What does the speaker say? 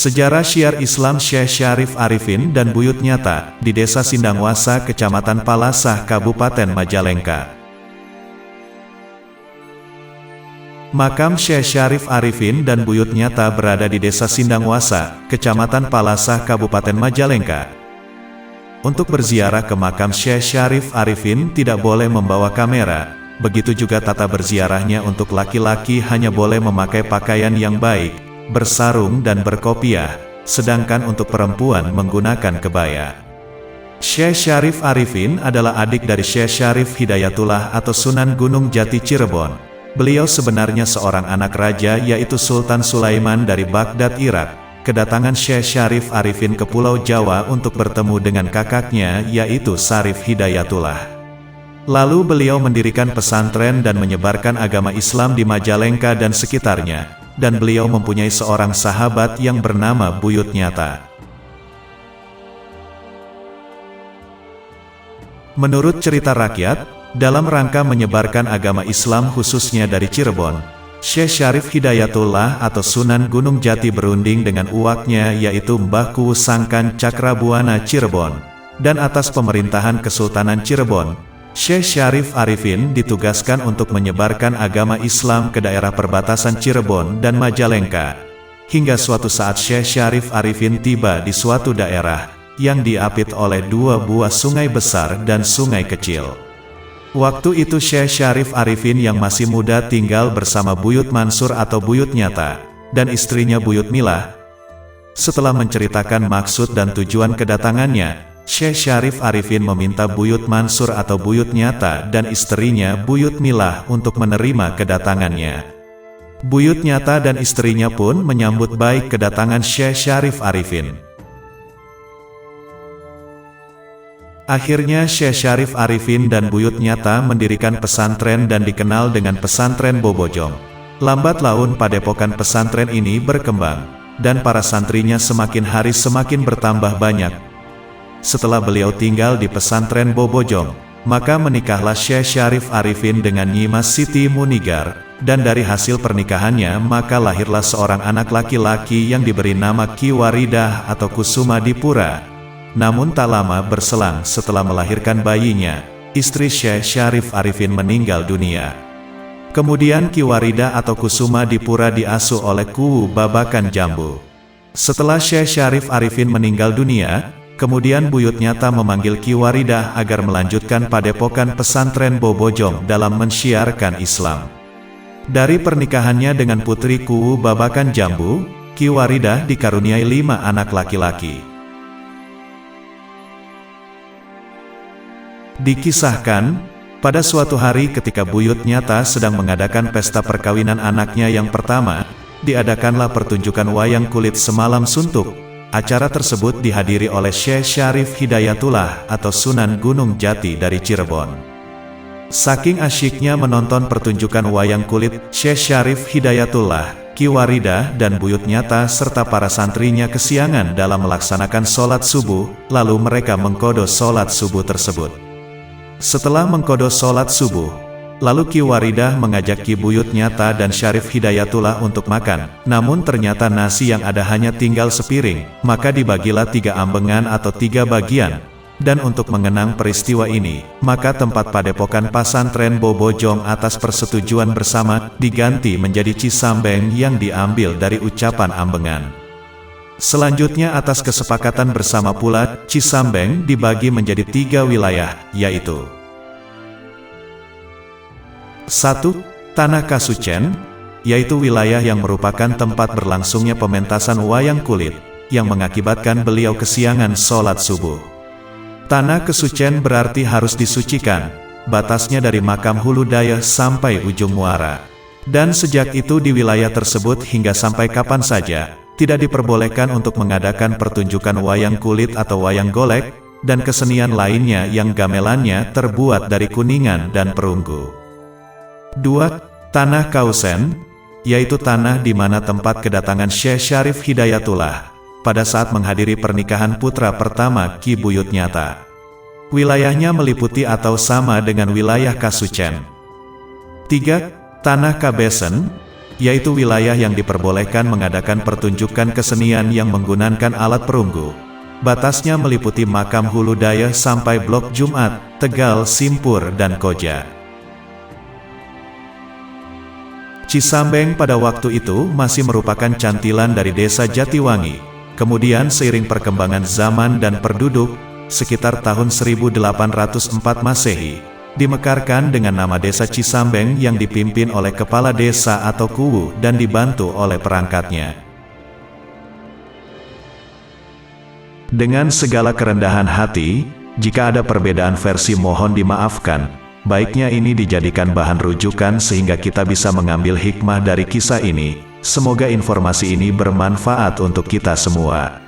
Sejarah Syiar Islam Syekh Syarif Arifin dan Buyut Nyata, di Desa Sindangwasa, Kecamatan Palasah, Kabupaten Majalengka. Makam Syekh Syarif Arifin dan Buyut Nyata berada di Desa Sindangwasa, Kecamatan Palasah, Kabupaten Majalengka. Untuk berziarah ke makam Syekh Syarif Arifin tidak boleh membawa kamera, begitu juga tata berziarahnya untuk laki-laki hanya boleh memakai pakaian yang baik, bersarung dan berkopiah, sedangkan untuk perempuan menggunakan kebaya. Syekh Syarif Arifin adalah adik dari Syekh Syarif Hidayatullah atau Sunan Gunung Jati Cirebon. Beliau sebenarnya seorang anak raja yaitu Sultan Sulaiman dari Baghdad, Irak. Kedatangan Syekh Syarif Arifin ke Pulau Jawa untuk bertemu dengan kakaknya yaitu Syarif Hidayatullah. Lalu beliau mendirikan pesantren dan menyebarkan agama Islam di Majalengka dan sekitarnya. Dan beliau mempunyai seorang sahabat yang bernama Buyut Nyata. Menurut cerita rakyat, dalam rangka menyebarkan agama Islam khususnya dari Cirebon, Syekh Syarif Hidayatullah atau Sunan Gunung Jati berunding dengan uwaknya yaitu Mbah Kuwu Sangkan Cakrabuana Cirebon. Dan atas pemerintahan Kesultanan Cirebon, Syekh Syarif Arifin ditugaskan untuk menyebarkan agama Islam ke daerah perbatasan Cirebon dan Majalengka. Hingga suatu saat Syekh Syarif Arifin tiba di suatu daerah yang diapit oleh dua buah sungai besar dan sungai kecil. Waktu itu Syekh Syarif Arifin yang masih muda tinggal bersama Buyut Mansur atau Buyut Nyata, dan istrinya Buyut Milah. Setelah menceritakan maksud dan tujuan kedatangannya, Syekh Syarif Arifin meminta Buyut Mansur atau Buyut Nyata dan istrinya Buyut Milah untuk menerima kedatangannya. Buyut Nyata dan istrinya pun menyambut baik kedatangan Syekh Syarif Arifin. Akhirnya Syekh Syarif Arifin dan Buyut Nyata mendirikan pesantren dan dikenal dengan pesantren Bobojong. Lambat laun padepokan pesantren ini berkembang, dan para santrinya semakin hari semakin bertambah banyak. Setelah beliau tinggal di pesantren Bobojong, maka menikahlah Syekh Syarif Arifin dengan Nyimas Siti Munigar, dan dari hasil pernikahannya maka lahirlah seorang anak laki-laki yang diberi nama Ki Waridah atau Kusuma Dipura. Namun tak lama berselang setelah melahirkan bayinya, istri Syekh Syarif Arifin meninggal dunia. Kemudian Ki Waridah atau Kusuma Dipura diasuh oleh Kuwu Babakan Jambu. Setelah Syekh Syarif Arifin meninggal dunia, kemudian Buyut Nyata memanggil Ki Waridah agar melanjutkan padepokan pesantren Bobojong dalam mensyiarkan Islam. Dari pernikahannya dengan putri Kuwu Babakan Jambu, Ki Waridah dikaruniai 5 anak laki-laki. Dikisahkan, pada suatu hari ketika Buyut Nyata sedang mengadakan pesta perkawinan anaknya yang pertama, diadakanlah pertunjukan wayang kulit semalam suntuk. Acara tersebut dihadiri oleh Syekh Syarif Hidayatullah atau Sunan Gunung Jati dari Cirebon. Saking asyiknya menonton pertunjukan wayang kulit, Syekh Syarif Hidayatullah, Ki Waridah dan Buyut Nyata serta para santrinya kesiangan dalam melaksanakan sholat subuh, lalu mereka mengqadha sholat subuh tersebut. Setelah mengqadha sholat subuh, lalu Ki Waridah mengajak Ki Buyut Nyata dan Syarif Hidayatullah untuk makan. Namun ternyata nasi yang ada hanya tinggal sepiring, maka dibagilah 3 ambengan atau 3 bagian. Dan untuk mengenang peristiwa ini, maka tempat padepokan pesantren Bobojong atas persetujuan bersama diganti menjadi Cisambeng yang diambil dari ucapan ambengan. Selanjutnya atas kesepakatan bersama pula, Cisambeng dibagi menjadi 3 wilayah, yaitu 1. Tanah Kasucen, yaitu wilayah yang merupakan tempat berlangsungnya pementasan wayang kulit, yang mengakibatkan beliau kesiangan sholat subuh. Tanah Kesucen berarti harus disucikan, batasnya dari makam Hulu Daya sampai ujung muara. Dan sejak itu di wilayah tersebut hingga sampai kapan saja, tidak diperbolehkan untuk mengadakan pertunjukan wayang kulit atau wayang golek, dan kesenian lainnya yang gamelannya terbuat dari kuningan dan perunggu. 2. Tanah Kausen, yaitu tanah di mana tempat kedatangan Syekh Syarif Hidayatullah pada saat menghadiri pernikahan putra pertama Ki Buyut Nyata. Wilayahnya meliputi atau sama dengan wilayah Kasucen. 3. Tanah Kabesen, yaitu wilayah yang diperbolehkan mengadakan pertunjukan kesenian yang menggunakan alat perunggu. Batasnya meliputi Makam Hulu Daya sampai Blok Jumat, Tegal, Simpur, dan Koja. Cisambeng pada waktu itu masih merupakan cantilan dari desa Jatiwangi. Kemudian seiring perkembangan zaman dan penduduk, sekitar tahun 1804 Masehi, dimekarkan dengan nama Desa Cisambeng yang dipimpin oleh kepala desa atau kuwu dan dibantu oleh perangkatnya. Dengan segala kerendahan hati, jika ada perbedaan versi mohon dimaafkan, baiknya ini dijadikan bahan rujukan sehingga kita bisa mengambil hikmah dari kisah ini. Semoga informasi ini bermanfaat untuk kita semua.